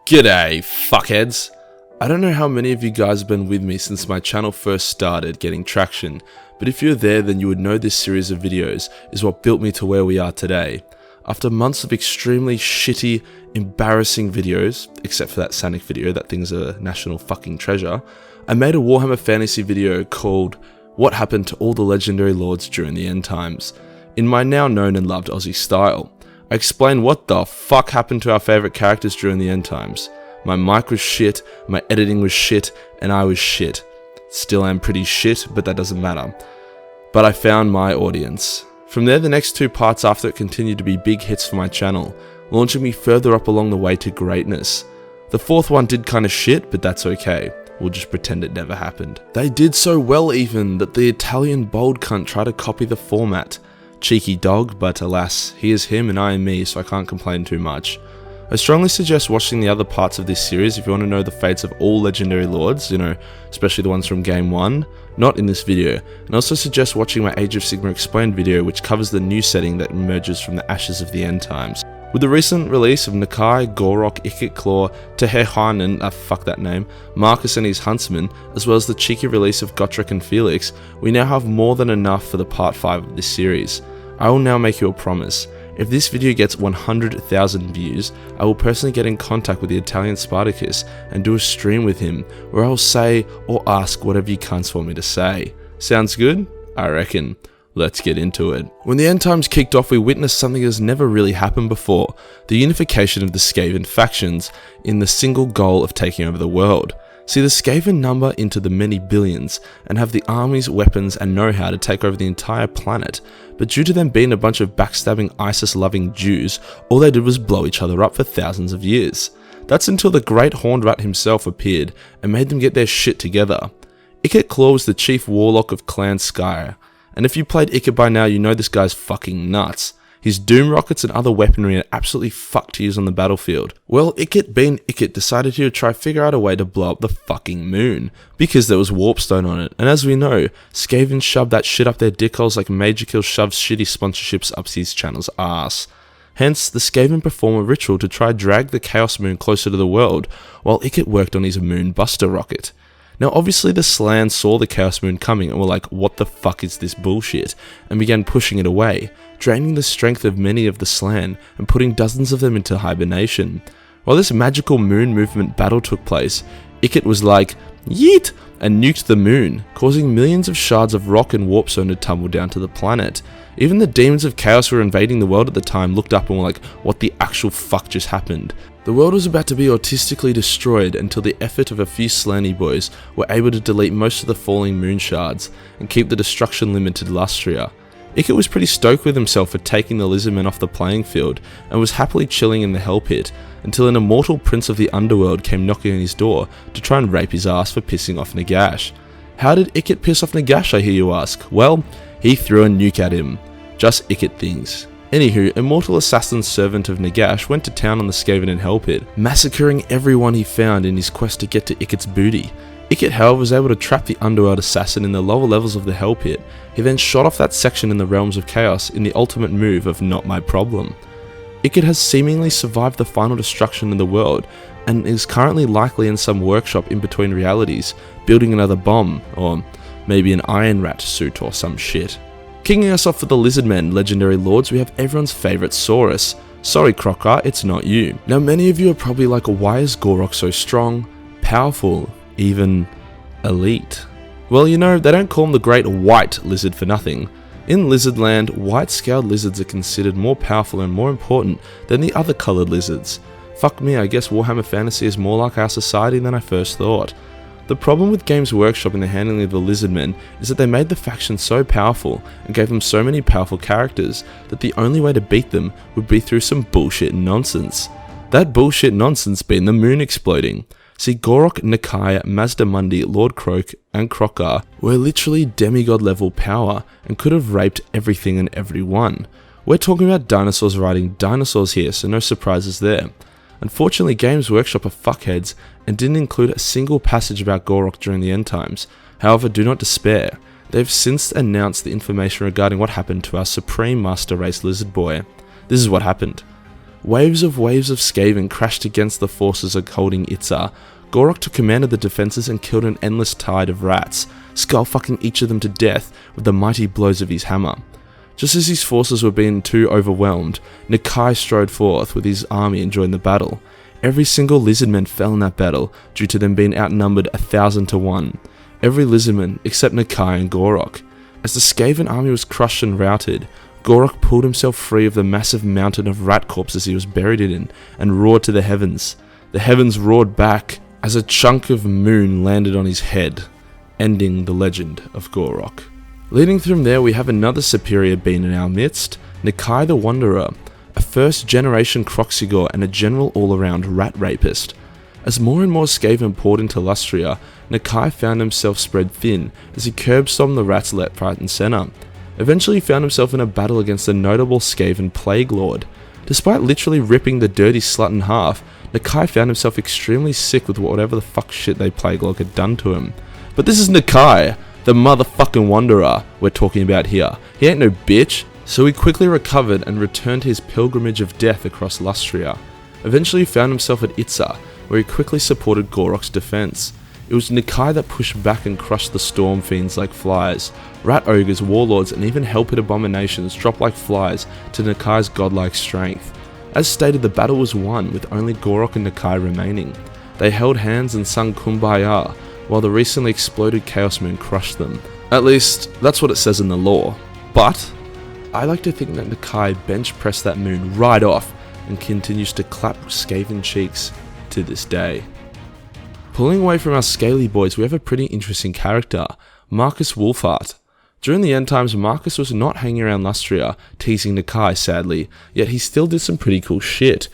G'day, fuckheads! I don't know how many of you guys have been with me since my channel first started getting traction, but if you're there then you would know this series of videos is what built me to where we are today. After months of extremely shitty, embarrassing videos, except for that Sanic video, that thing's a national fucking treasure, I made a Warhammer fantasy video called What Happened to All the Legendary Lords During the End Times, in my now known and loved Aussie style. I explained what the fuck happened to our favourite characters during the end times. My mic was shit, my editing was shit, and I was shit. Still am pretty shit, but that doesn't matter. But I found my audience. From there, the next two parts after it continued to be big hits for my channel, launching me further up along the way to greatness. The fourth one did kinda shit, but that's okay. We'll just pretend it never happened. They did so well even that the Italian bold cunt tried to copy the format. Cheeky dog, but alas, he is him and I am me, so I can't complain too much. I strongly suggest watching the other parts of this series if you want to know the fates of all legendary lords, especially the ones from game 1, not in this video, and I also suggest watching my Age of Sigmar Explained video which covers the new setting that emerges from the ashes of the end times. With the recent release of Nakai, Gorok, Ikit Claw, Tehehanen, fuck that name, Marcus and his huntsmen, as well as the cheeky release of Gotrek and Felix, we now have more than enough for the part 5 of this series. I will now make you a promise. If this video gets 100,000 views, I will personally get in contact with the Italian Spartacus and do a stream with him, where I will say or ask whatever you cunts want me to say. Sounds good? I reckon. Let's get into it. When the end times kicked off, we witnessed something that has never really happened before, the unification of the Skaven factions in the single goal of taking over the world. See, the Skaven number into the many billions and have the armies, weapons and know-how to take over the entire planet, but due to them being a bunch of backstabbing ISIS-loving Jews, all they did was blow each other up for thousands of years. That's until the Great Horned Rat himself appeared and made them get their shit together. Ikit Claw was the chief warlock of Clan Skye. And if you played Ikit by now, you know this guy's fucking nuts. His doom rockets and other weaponry are absolutely fucked to use on the battlefield. Well, Ikit being Ikit decided he would try figure out a way to blow up the fucking moon, because there was warpstone on it, and as we know, Skaven shoved that shit up their dickholes like Major Kill shoves shitty sponsorships up his channel's ass. Hence, the Skaven perform a ritual to try drag the Chaos Moon closer to the world, while Ikit worked on his Moon Buster rocket. Now obviously the Slann saw the Chaos Moon coming and were like, what the fuck is this bullshit, and began pushing it away, draining the strength of many of the Slann and putting dozens of them into hibernation. While this magical moon movement battle took place, Ikit was like, yeet, and nuked the moon, causing millions of shards of rock and warpstone to tumble down to the planet. Even the demons of chaos who were invading the world at the time looked up and were like, what the actual fuck just happened? The world was about to be autistically destroyed until the effort of a few Slanny boys were able to delete most of the falling moon shards and keep the destruction limited to Lustria. Ikit was pretty stoked with himself for taking the Lizardmen off the playing field and was happily chilling in the Hell Pit until an immortal prince of the underworld came knocking on his door to try and rape his ass for pissing off Nagash. How did Ikit piss off Nagash, I hear you ask? Well, he threw a nuke at him. Just Ikit things. Anywho, Immortal Assassin's servant of Nagash went to town on the Skaven and Hell Pit, massacring everyone he found in his quest to get to Ikit's booty. Ikit, however, was able to trap the Underworld Assassin in the lower levels of the Hell Pit. He then shot off that section in the Realms of Chaos in the ultimate move of not my problem. Ikit has seemingly survived the final destruction of the world, and is currently likely in some workshop in between realities, building another bomb, or maybe an Iron Rat suit or some shit. Kicking us off for the Lizardmen, legendary lords, we have everyone's favourite Saurus. Sorry Crocker, it's not you. Now many of you are probably like, why is Gorok so strong, powerful, even elite? Well, they don't call him the Great White Lizard for nothing. In Lizardland, white-scaled lizards are considered more powerful and more important than the other coloured lizards. Fuck me, I guess Warhammer Fantasy is more like our society than I first thought. The problem with Games Workshop in the handling of the Lizardmen is that they made the faction so powerful and gave them so many powerful characters that the only way to beat them would be through some bullshit nonsense. That bullshit nonsense being the moon exploding. See, Gorok, Nakai, Mazdamundi, Lord Croak and Crocker were literally demigod level power and could have raped everything and everyone. We're talking about dinosaurs riding dinosaurs here, so no surprises there. Unfortunately, Games Workshop are fuckheads and didn't include a single passage about Gorok during the end times. However, do not despair. They've since announced the information regarding what happened to our supreme master race lizard boy. This is what happened. Waves of Skaven crashed against the forces holding Itza. Gorok took command of the defences and killed an endless tide of rats, skull-fucking each of them to death with the mighty blows of his hammer. Just as his forces were being too overwhelmed, Nakai strode forth with his army and joined the battle. Every single lizardman fell in that battle due to them being outnumbered 1,000 to 1. Every lizardman except Nakai and Gorok. As the Skaven army was crushed and routed, Gorok pulled himself free of the massive mountain of rat corpses he was buried in and roared to the heavens. The heavens roared back as a chunk of moon landed on his head, ending the legend of Gorok. Leading from there, we have another superior being in our midst, Nakai the Wanderer, a first-generation Kroxigor and a general all-around rat rapist. As more and more Skaven poured into Lustria, Nakai found himself spread thin as he curb-stomped the rats left, right and centre. Eventually he found himself in a battle against a notable Skaven Plague Lord. Despite literally ripping the dirty slut in half, Nakai found himself extremely sick with whatever the fuck shit they Plague Lord had done to him. But this is Nakai, the motherfucking Wanderer we're talking about here. He ain't no bitch. So he quickly recovered and returned to his pilgrimage of death across Lustria. Eventually he found himself at Itza, where he quickly supported Gorok's defense. It was Nakai that pushed back and crushed the storm fiends like flies. Rat ogres, warlords and even hellpit abominations dropped like flies to Nakai's godlike strength. As stated, the battle was won with only Gorok and Nakai remaining. They held hands and sung Kumbaya, while the recently exploded Chaos Moon crushed them. At least, that's what it says in the lore. But I like to think that Nakai bench pressed that moon right off and continues to clap Skaven cheeks to this day. Pulling away from our scaly boys, we have a pretty interesting character, Marcus Wolfheart. During the end times, Marcus was not hanging around Lustria, teasing Nakai sadly, yet he still did some pretty cool shit.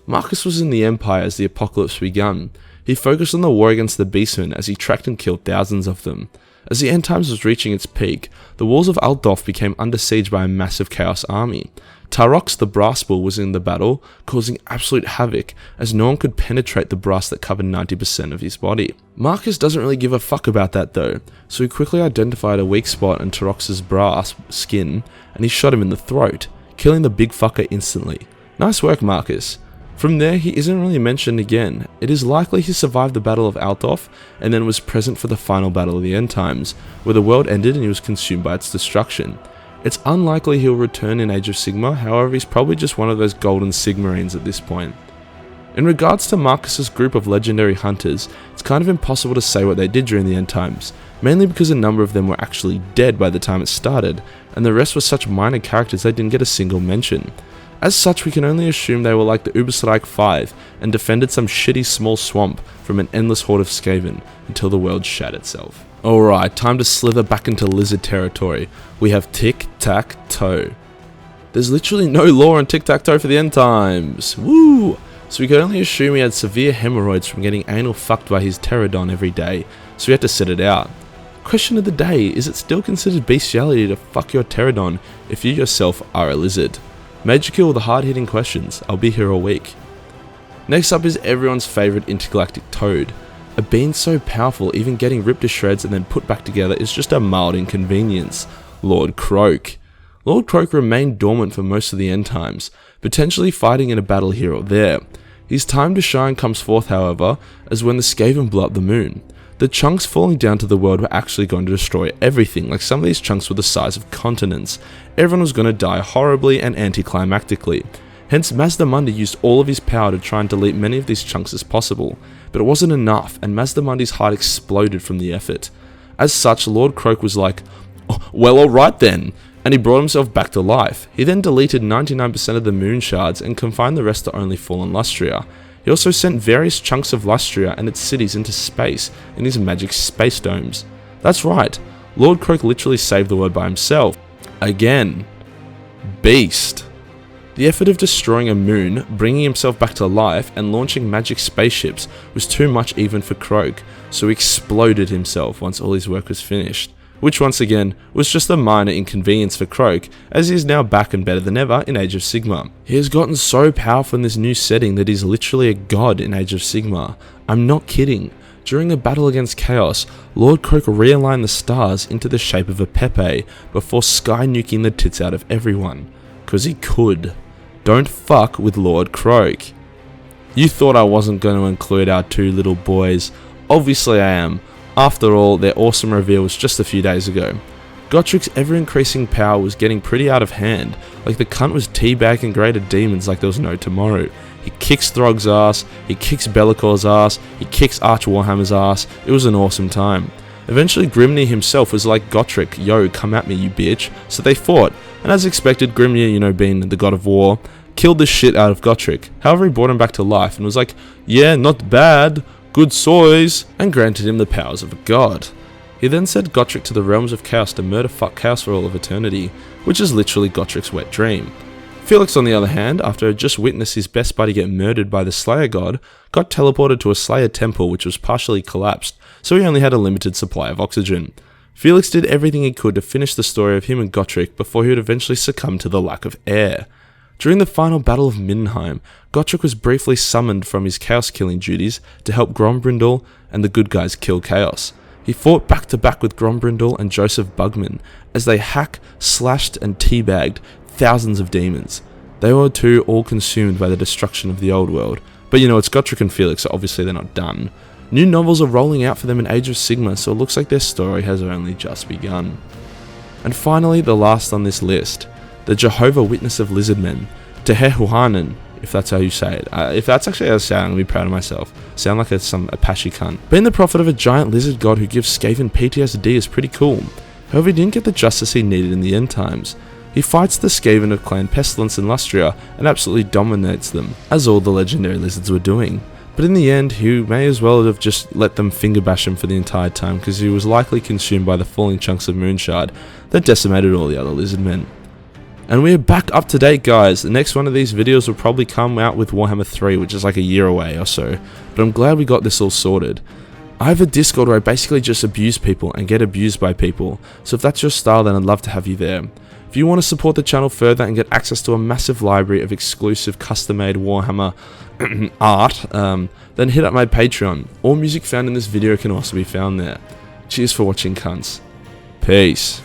Marcus was in the Empire as the apocalypse began. He focused on the war against the Beastmen as he tracked and killed thousands of them. As the end times was reaching its peak, the walls of Altdorf became under siege by a massive chaos army. Tarox the Brass Bull was in the battle, causing absolute havoc as no one could penetrate the brass that covered 90% of his body. Marcus doesn't really give a fuck about that though, so he quickly identified a weak spot in Tarox's brass skin and he shot him in the throat, killing the big fucker instantly. Nice work, Marcus. From there, he isn't really mentioned again. It is likely he survived the Battle of Altdorf and then was present for the final battle of the end times, where the world ended and he was consumed by its destruction. It's unlikely he'll return in Age of Sigmar, however he's probably just one of those golden Sigmarines at this point. In regards to Marcus's group of legendary hunters, it's kind of impossible to say what they did during the end times, mainly because a number of them were actually dead by the time it started, and the rest were such minor characters they didn't get a single mention. As such, we can only assume they were like the Uberstrike 5 and defended some shitty small swamp from an endless horde of Skaven until the world shat itself. Alright, time to slither back into lizard territory. We have Tic-Tac-Toe. There's literally no lore on Tic-Tac-Toe for the end times. Woo! So we can only assume he had severe hemorrhoids from getting anal fucked by his pterodon every day, so we had to sit it out. Question of the day, is it still considered bestiality to fuck your pterodon if you yourself are a lizard? Major kill with the hard-hitting questions. I'll be here all week. Next up is everyone's favourite intergalactic toad. A being so powerful, even getting ripped to shreds and then put back together is just a mild inconvenience. Lord Croak. Lord Croak remained dormant for most of the end times, potentially fighting in a battle here or there. His time to shine comes forth, however, as when the Skaven blew up the moon. The chunks falling down to the world were actually going to destroy everything, like some of these chunks were the size of continents. Everyone was going to die horribly and anticlimactically. Hence Mazdamundi used all of his power to try and delete many of these chunks as possible, but it wasn't enough and Mazdamundi's heart exploded from the effort. As such, Lord Croak was like, "Oh, well alright then," and he brought himself back to life. He then deleted 99% of the moon shards and confined the rest to only fallen Lustria. He also sent various chunks of Lustria and its cities into space in his magic space domes. That's right, Lord Croak literally saved the world by himself. Again. Beast. The effort of destroying a moon, bringing himself back to life, and launching magic spaceships was too much even for Croak, so he exploded himself once all his work was finished. Which once again was just a minor inconvenience for Croak, as he is now back and better than ever in Age of Sigmar. He has gotten so powerful in this new setting that he's literally a god in Age of Sigmar. I'm not kidding. During the battle against Chaos, Lord Croak realigned the stars into the shape of a Pepe before sky nuking the tits out of everyone. 'Cause he could. Don't fuck with Lord Croak. You thought I wasn't going to include our two little boys. Obviously I am. After all, their awesome reveal was just a few days ago. Gottrik's ever-increasing power was getting pretty out of hand, like the cunt was teabagging greater demons like there was no tomorrow. He kicks Throg's ass, he kicks Bellacor's ass, he kicks Arch Warhammer's ass. It was an awesome time. Eventually Grimnir himself was like, Gottrick, yo, come at me you bitch. So they fought, and as expected, Grimnir, being the god of war, killed the shit out of Gottrick. However, he brought him back to life and was like, yeah, not bad, good soys, and granted him the powers of a god. He then sent Gottrick to the realms of chaos to murder fuck chaos for all of eternity, which is literally Gottrick's wet dream. Felix, on the other hand, after had just witnessed his best buddy get murdered by the Slayer god, got teleported to a Slayer temple which was partially collapsed, so he only had a limited supply of oxygen. Felix did everything he could to finish the story of him and Gottrick before he would eventually succumb to the lack of air. During the final battle of Middenheim, Gottrick was briefly summoned from his chaos killing duties to help Grombrindal and the good guys kill chaos. He fought back to back with Grombrindal and Joseph Bugman as they slashed and teabagged thousands of demons. They were too all consumed by the destruction of the old world. But it's Gottrick and Felix, so obviously they're not done. New novels are rolling out for them in Age of Sigmar, so it looks like their story has only just begun. And finally, the last on this list, the Jehovah Witness of Lizardmen, Tehehuanen, if that's how you say it. If that's actually how I say it, I'm going to be proud of myself. Sound like some Apache cunt. Being the prophet of a giant lizard god who gives Skaven PTSD is pretty cool. However, he didn't get the justice he needed in the end times. He fights the Skaven of Clan Pestilence and Lustria and absolutely dominates them, as all the legendary lizards were doing. But in the end, he may as well have just let them finger bash him for the entire time, because he was likely consumed by the falling chunks of Moonshard that decimated all the other lizardmen. And we are back up to date, guys. The next one of these videos will probably come out with Warhammer 3, which is like a year away or so. But I'm glad we got this all sorted. I have a Discord where I basically just abuse people and get abused by people. So if that's your style, then I'd love to have you there. If you want to support the channel further and get access to a massive library of exclusive custom-made Warhammer art, then hit up my Patreon. All music found in this video can also be found there. Cheers for watching, cunts. Peace.